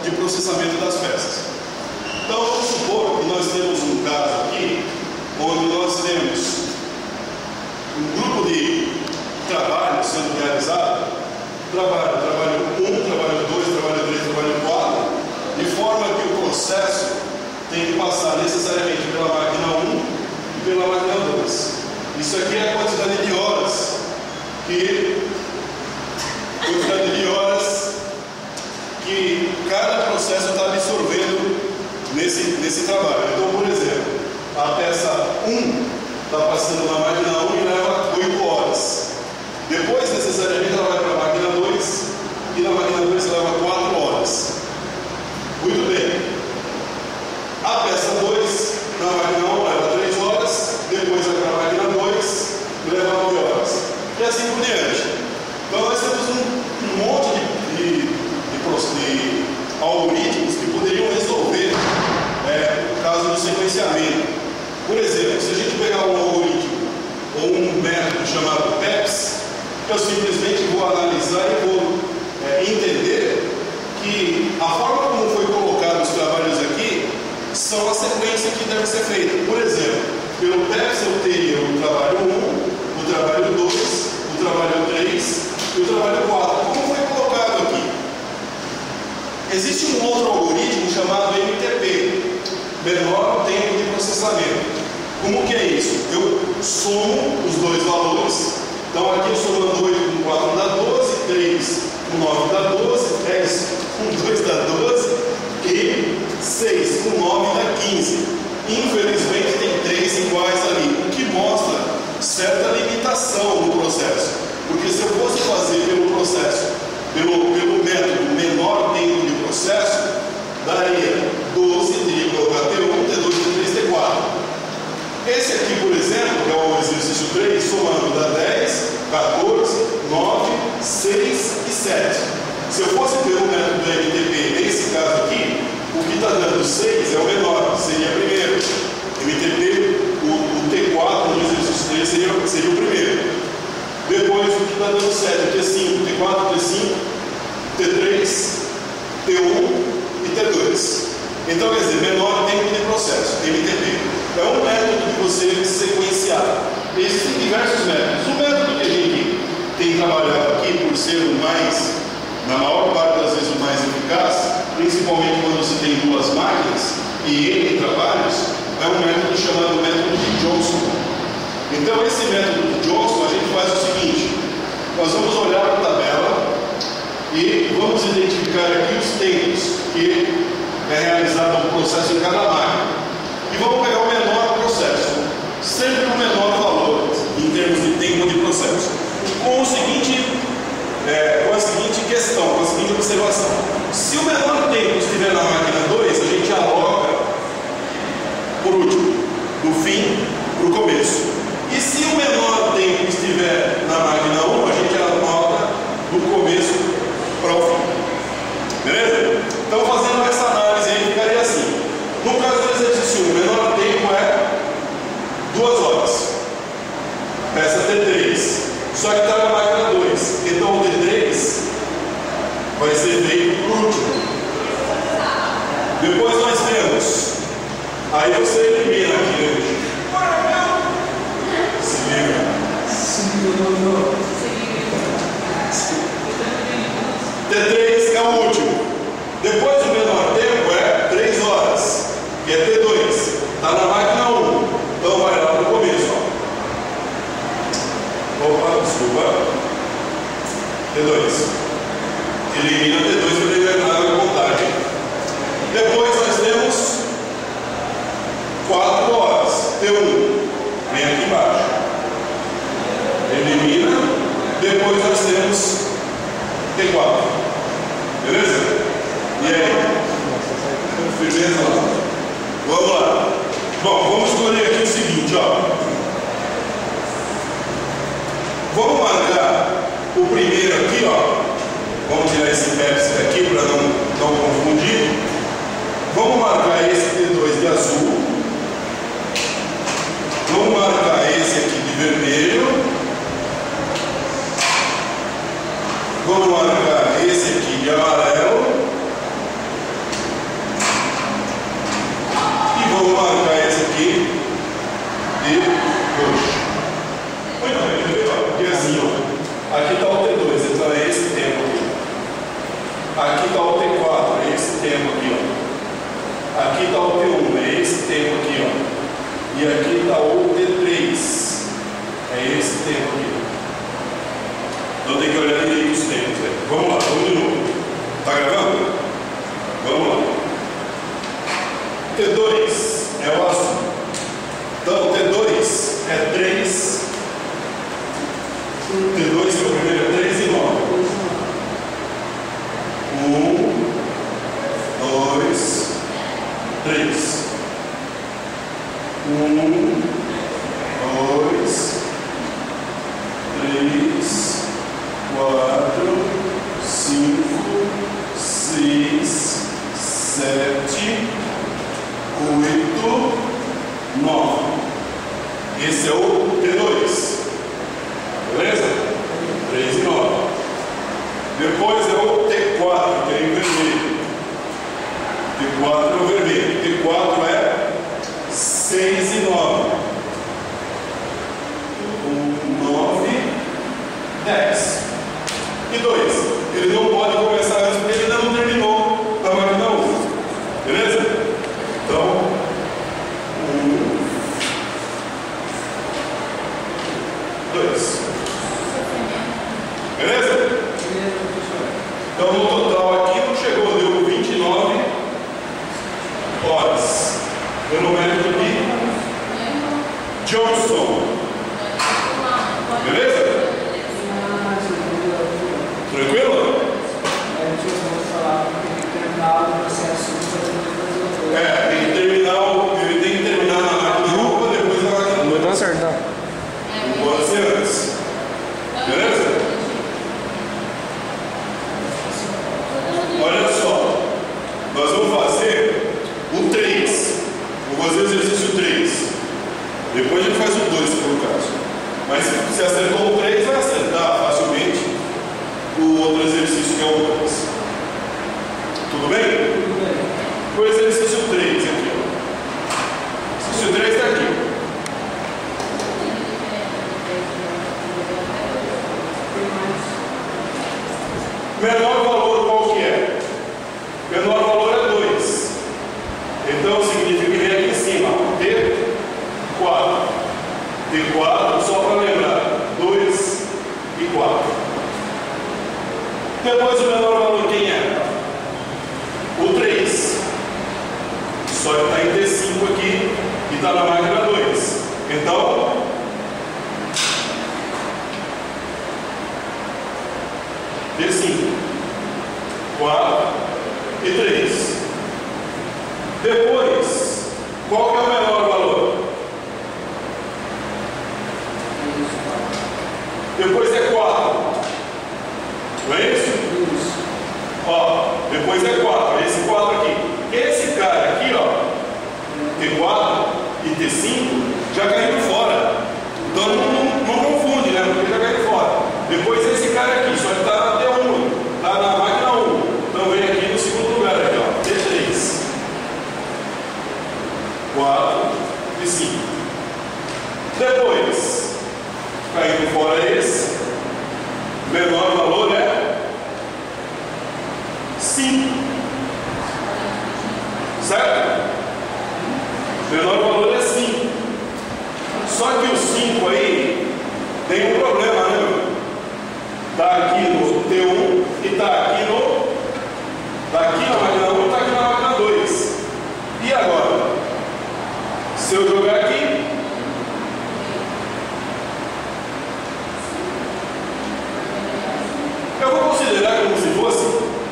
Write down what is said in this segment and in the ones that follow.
de processamento das peças. Então vamos supor que nós temos um caso aqui, onde nós temos um grupo de trabalho sendo realizado, trabalho 1, trabalho 2, trabalho 3, trabalho 4, de forma que o processo tem que passar necessariamente pela máquina 1 e pela máquina 2. Isso aqui é a quantidade de horas que cada processo está absorvendo nesse trabalho. Então, por exemplo, a peça 1 está passando na máquina 1 e leva 8 horas. Depois, necessariamente, ela vai para a máquina 2 e na máquina 2 leva 4 horas. Muito bem. A peça 2 na máquina 1 leva 3 horas, depois vai para a máquina 2 e leva 9 horas. E assim por diante. Então nós temos um monte de algoritmos que poderiam resolver o caso do sequenciamento. Por exemplo, se a gente pegar um algoritmo ou um método chamado PEPS, eu simplesmente vou analisar e vou entender que a forma como foi colocado os trabalhos aqui são a sequência que deve ser feita. Por exemplo, pelo PEPS eu teria o trabalho 1, o trabalho 2, o trabalho 3 e o trabalho 4. Como foi colocado aqui? Existe um outro algoritmo chamado MTP, menor tempo de processamento. Como que é isso? Eu somo os dois valores. Então aqui eu somando 8 com 4 dá 12, 3 com 9 dá 12, 10 com 2 dá 12 e 6 com 9 dá 15. Infelizmente tem 3 iguais ali, o que mostra certa limitação no processo. Porque se eu fosse fazer pelo processo, pelo método menor tempo de processo, daria 12, teria que colocar T1, T2, T3, T4. Esse aqui, por exemplo, que é o exercício 3, somando dá 10, 14, 9, 6 e 7. Se eu fosse pelo método do MTP, nesse caso aqui, o que está dando 6 é o menor, seria primeiro. MTP, o T4 no exercício 3 seria o primeiro. Depois o que está dando 7, o T5, T4, T5, T3, T1 e T2. Então, quer dizer, menor tempo de processo, MTP. É um método de você sequenciar. Existem diversos métodos. O método que a gente tem trabalhado aqui, por ser o mais, na maior parte das vezes, o mais eficaz, principalmente quando se tem duas máquinas e N trabalhos, é um método chamado método de Johnson. Então, esse método de Johnson, a gente faz o seguinte: nós vamos olhar para a tabela e vamos identificar aqui os tempos que é realizado um processo em cada máquina. E vamos pegar o menor processo, sempre o menor valor em termos de tempo de processo, com a seguinte questão, com a seguinte observação: se o menor tempo estiver na máquina 2, a gente aloca por último, do fim para o começo. E se o menor tempo estiver na máquina 1, a gente aloca do começo para o fim. Beleza? Então, fazendo essa análise aí, ficaria assim. No caso do exercício 1, o menor tempo é 2 horas. Peça T3. Só que está na máquina 2. Então, o T3 vai ser feito por último. Depois nós temos. Aí você elimina aqui, né? Se liga. T3 é o último. Depois o menor tempo é 3 horas, que é T2. Está na máquina 1. Então vai lá no começo. Opa, desculpa. T2. Elimina T2 para eliminar a contagem. Depois nós temos 4 horas. T1. Vem aqui embaixo. Elimina. Depois nós temos T4. Beleza? E aí? Firmeza lá? Vamos lá. Bom, vamos escolher aqui o seguinte, ó. Vamos marcar o primeiro aqui, ó. Vamos tirar esse PEPS daqui para não confundir. Vamos marcar esse T2 de azul. Vamos marcar esse aqui de vermelho. Vamos marcar esse aqui de amarelo. E aqui está o T3. É esse tempo aqui. Então tem que olhar direito os tempos. Né? Vamos lá, vamos de novo. Está gravando? Vamos lá. T2 é o azul. Então T2 é 3. T2 é o primeiro, é 3 e 9. 1, 2, 3. 1, 2, 3, 4, 5, 6, 7, 8, 9. Esse é o T2. Beleza? 3 e 9. Depois é o T4, que é em vermelho. T4 é o vermelho. T4 é 6 e 9. 9, 10. E 2. Ele não pode começar antes porque ele ainda não terminou da máquina 1. Beleza? Então, 1, 2. Beleza? Então, no total aqui não chegou, deu 29 horas. Pelo método de Johnson. Beleza? Tranquilo? Tem que terminar, ele tem que terminar na máquina 1, depois na máquina 2. Não deu certo, não. Não pode ser antes. Beleza? Olha só, nós vamos fazer o 3. Vou fazer o exercício 3. Depois a gente faz o 2, por caso. Mas se acertou o 3, vai acertar facilmente o outro exercício que é o 2. Tudo bem? Tudo bem. O exercício 3 aqui. O exercício 3 está aqui. Menor valor qual que é? Menor valor é 2. Então significa que vem aqui em cima, T4. T4, só para lembrar, 2 e 4. Depois o menor valor quem é? O 3. Só que está em T5 aqui e está na máquina 2. Então, T5, 4 e 3. Depois, qual que é o menor valor? Depois é 4. Não é isso? Ó, depois é 4. Esse 4 aqui. Esse cara aqui, ó, T4 e T5, já caiu fora. Então não confunde, né? Porque já caiu fora. Depois esse cara aqui, só que está na T1, está na máquina 1. Então vem aqui no segundo lugar, aqui, ó, T3. 4 e 5. Depois, caindo fora esse, o menor valor é 5. Certo? O menor valor é 5. Só que o 5 aí tem um problema, né, meu? Está aqui no T1 e está aqui no. Está aqui na máquina 1 e está aqui na máquina 2. E agora? Se eu jogar aqui, eu vou considerar como se fosse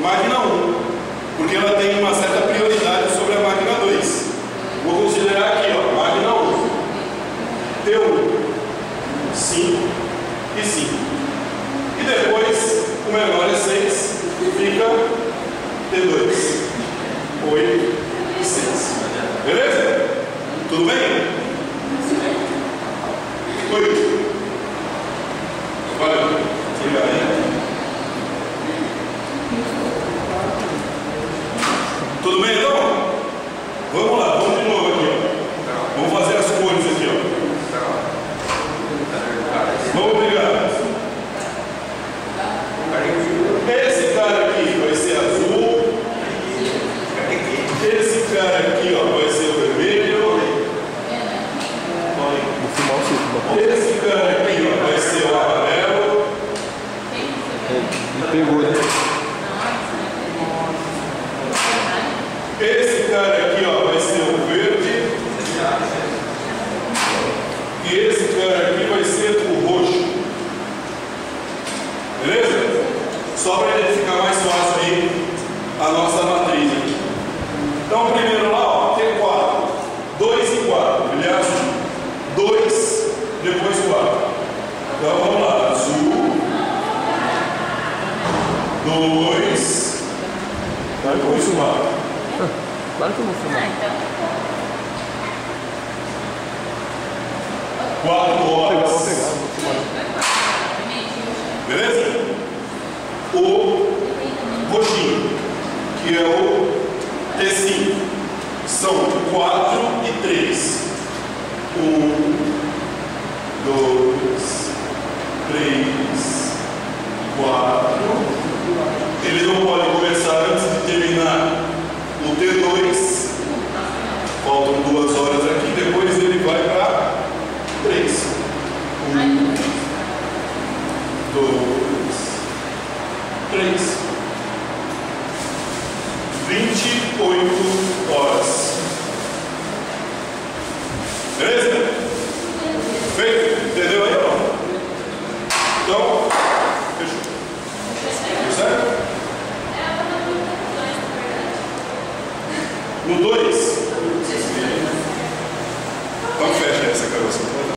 máquina 1, porque ela tem uma certa prioridade sobre a máquina 2. Vou considerar aqui, ó, máquina 1, T1, 5 e 5. E depois, o menor é 6, fica T2, 8 e 6. Beleza? Tudo bem? 8. Olha, tudo bem então? Vamos lá, vamos de novo aqui, ó. Vamos fazer as cores aqui, ó. Vamos pegar. Esse cara aqui vai ser azul. Esse cara aqui, ó, vai ser o vermelho. Então, primeiro lá, ó, tem 4. 2 e 4. Aliás, 2, depois 4. Então, vamos lá. Azul. 2. Depois 4. Claro que eu vou filmar. 4 horas. Vou pegar. Beleza? O roxinho, que é o T5, são 4 e 3. 1, 2, 3, 4. Ele não pode começar antes de terminar o T2. Faltam 2 horas aqui, depois ele vai para 3. 1, 2, 3. 28 horas. Beleza? Feito? Entendeu aí, ó? Então, fechou. Tudo certo? No 2.